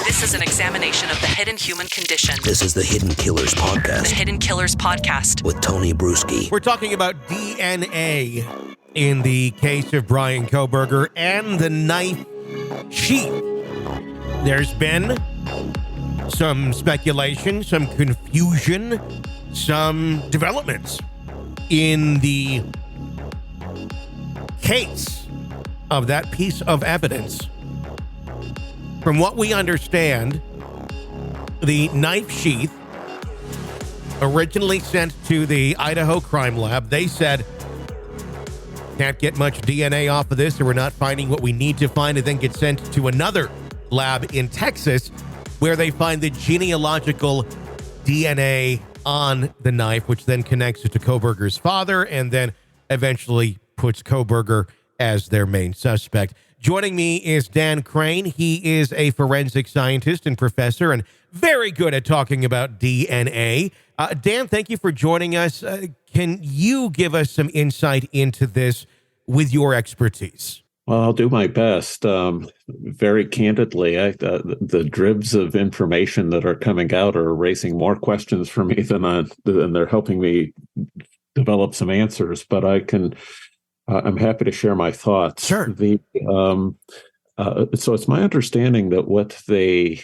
This is an examination of the hidden human condition. This is the Hidden Killers Podcast. The Hidden Killers Podcast. With Tony Bruschi. We're talking about DNA in the case of Bryan Kohberger and the knife sheath. There's been some speculation, some confusion, some developments in the case of that piece of evidence. From what we understand, the knife sheath originally sent to the Idaho crime lab, they said, can't get much DNA off of this, or we're not finding what we need to find, and then get sent to another lab in Texas where they find the genealogical DNA on the knife, which then connects it to Kohberger's father and then eventually puts Kohberger as their main suspect. Joining me is Dan Krane. He is a forensic scientist and professor and very good at talking about DNA. Dan, thank you for joining us. Can you give us some insight into this with your expertise? Well, I'll do my best. Very candidly, the dribs of information that are coming out are raising more questions for me than they're helping me develop some answers. But I'm happy to share my thoughts. Sure. So it's my understanding that what they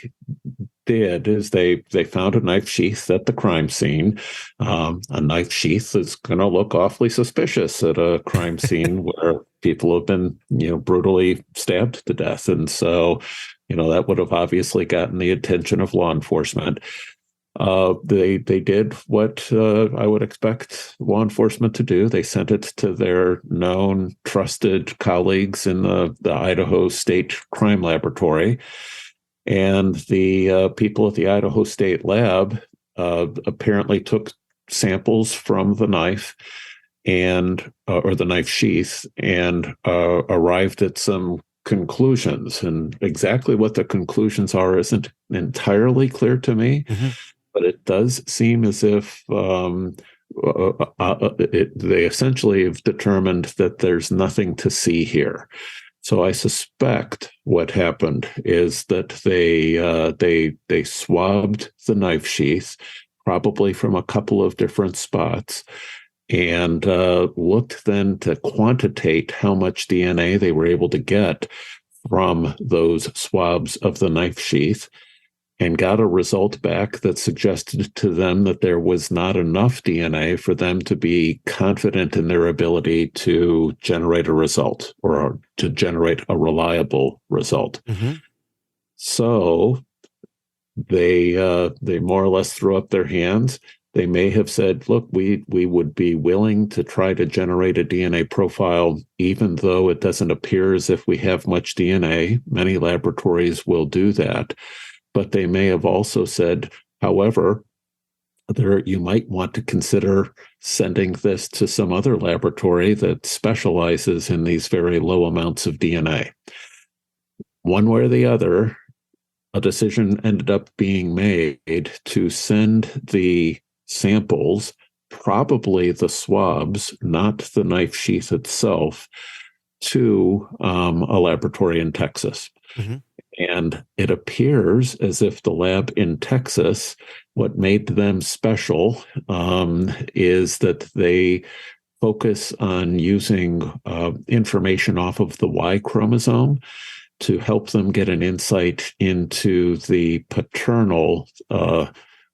did is they found a knife sheath at the crime scene. A knife sheath is going to look awfully suspicious at a crime scene where people have been, brutally stabbed to death. And so, that would have obviously gotten the attention of law enforcement. They did what I would expect law enforcement to do. They sent it to their known, trusted colleagues in the Idaho State Crime Laboratory. And the people at the Idaho State Lab apparently took samples from the knife or the knife sheath and arrived at some conclusions. And exactly what the conclusions are isn't entirely clear to me. Mm-hmm. But it does seem as if they essentially have determined that there's nothing to see here. So I suspect what happened is that they swabbed the knife sheath, probably from a couple of different spots, and looked then to quantitate how much DNA they were able to get from those swabs of the knife sheath, and got a result back that suggested to them that there was not enough DNA for them to be confident in their ability to generate a result or to generate a reliable result. Mm-hmm. So they more or less threw up their hands. They may have said, look, we would be willing to try to generate a DNA profile, even though it doesn't appear as if we have much DNA. Many laboratories will do that. But they may have also said, however, you might want to consider sending this to some other laboratory that specializes in these very low amounts of DNA. One way or the other, a decision ended up being made to send the samples, probably the swabs, not the knife sheath itself, to a laboratory in Texas. Mm-hmm. And it appears as if the lab in Texas, what made them special is that they focus on using information off of the Y chromosome to help them get an insight into the paternal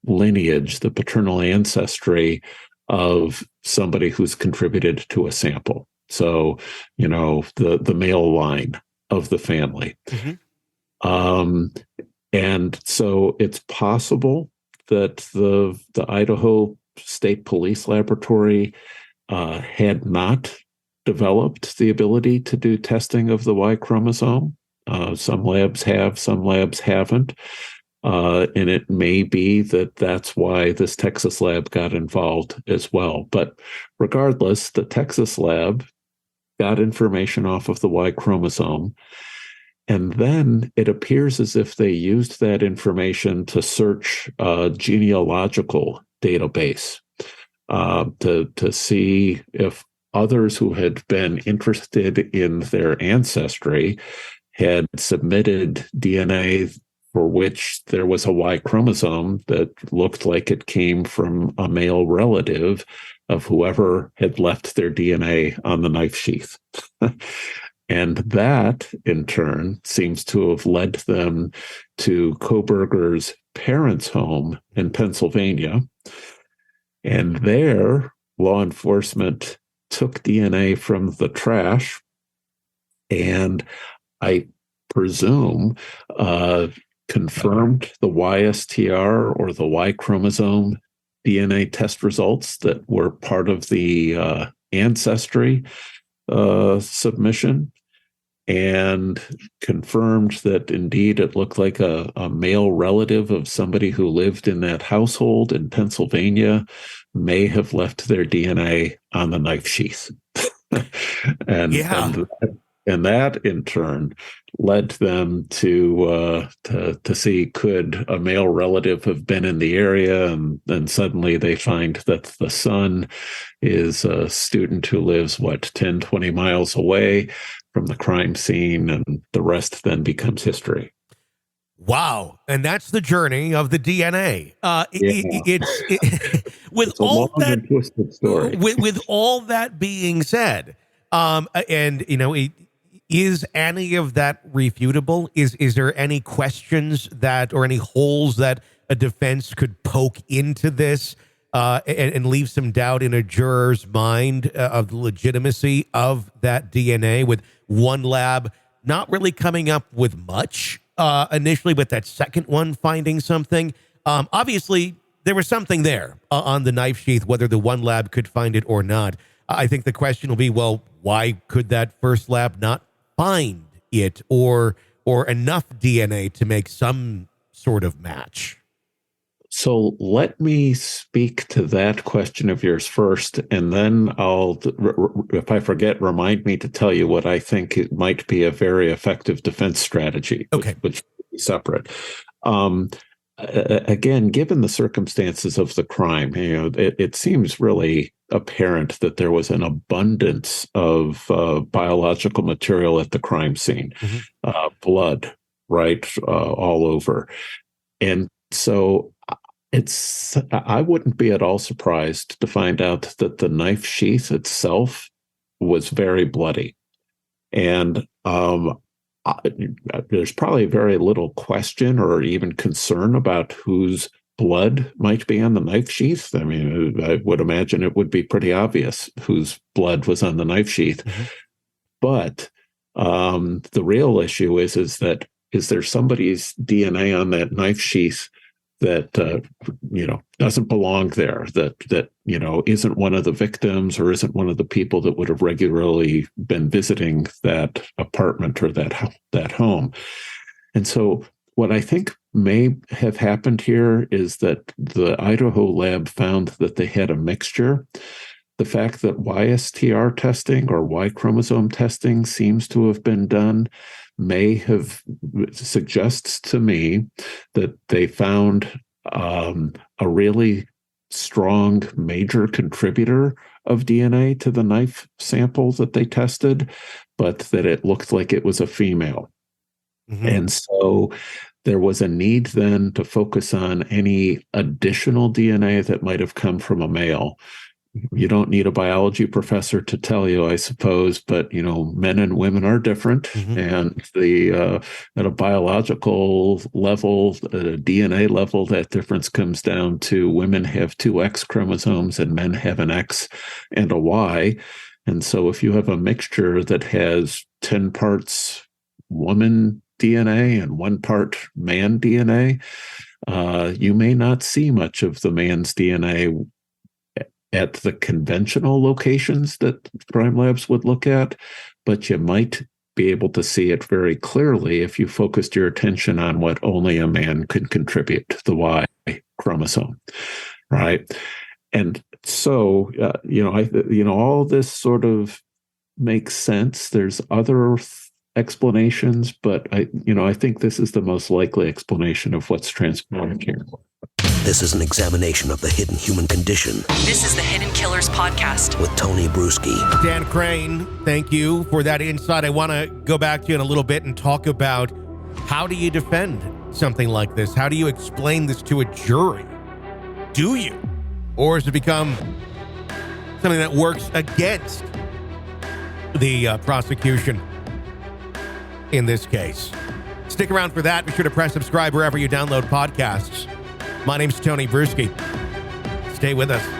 lineage, the paternal ancestry of somebody who's contributed to a sample. So, the male line of the family. Mm-hmm. And so it's possible that the Idaho State Police Laboratory had not developed the ability to do testing of the Y chromosome. Some labs have, some labs haven't. And it may be that that's why this Texas lab got involved as well. But regardless, the Texas lab got information off of the Y chromosome. And then it appears as if they used that information to search a genealogical database to see if others who had been interested in their ancestry had submitted DNA for which there was a Y chromosome that looked like it came from a male relative of whoever had left their DNA on the knife sheath. And that, in turn, seems to have led them to Kohberger's parents' home in Pennsylvania. And there, law enforcement took DNA from the trash and, I presume, confirmed the YSTR or the Y chromosome DNA test results that were part of the ancestry submission, and confirmed that indeed it looked like a male relative of somebody who lived in that household in Pennsylvania may have left their DNA on the knife sheath. And that in turn led them to see, could a male relative have been in the area, and then suddenly they find that the son is a student who lives 10, 20 miles away from the crime scene, and the rest then becomes history. Wow. And that's the journey of the DNA. With all that, and twisted story. With all that being said, is any of that refutable? Is there any questions that, or any holes that a defense could poke into this and leave some doubt in a juror's mind of the legitimacy of that DNA, with one lab not really coming up with much initially, but that second one finding something? Obviously, there was something there on the knife sheath, whether the one lab could find it or not. I think the question will be, well, why could that first lab not find it, or enough DNA to make some sort of match? So let me speak to that question of yours first, and then I'll, if I forget, remind me to tell you what I think it might be a very effective defense strategy, okay, which is separate. Again, given the circumstances of the crime, it seems really apparent that there was an abundance of biological material at the crime scene, blood, right, all over. And so I wouldn't be at all surprised to find out that the knife sheath itself was very bloody. And there's probably very little question or even concern about whose blood might be on the knife sheath. I mean, I would imagine it would be pretty obvious whose blood was on the knife sheath. But the real issue is that, is there somebody's DNA on that knife sheath that doesn't belong there, that isn't one of the victims or isn't one of the people that would have regularly been visiting that apartment or that home. And so what I think may have happened here is that the Idaho lab found that they had a mixture. The fact that YSTR testing or Y chromosome testing seems to have been done suggests to me that they found a really strong major contributor of DNA to the knife sample that they tested, but that it looked like it was a female. And so there was a need then to focus on any additional DNA that might have come from a male. You don't need a biology professor to tell you, I suppose, but men and women are different, and at a biological level, at a DNA level, that difference comes down to women have 2 X chromosomes and men have an X and a Y. And so if you have a mixture that has 10 parts woman DNA and 1 part man DNA, you may not see much of the man's DNA at the conventional locations that crime labs would look at, but you might be able to see it very clearly if you focused your attention on what only a man could contribute, the Y chromosome, right? And so, all this sort of makes sense. There's other explanations, but I think this is the most likely explanation of what's transpiring here. This is an examination of the hidden human condition. This is the Hidden Killers Podcast with Tony Bruschi. Dan Krane, thank you for that insight. I want to go back to you in a little bit and talk about, how do you defend something like this? How do you explain this to a jury? Do you? Or has it become something that works against the prosecution in this case? Stick around for that. Be sure to press subscribe wherever you download podcasts. My name's Tony Bruschi. Stay with us.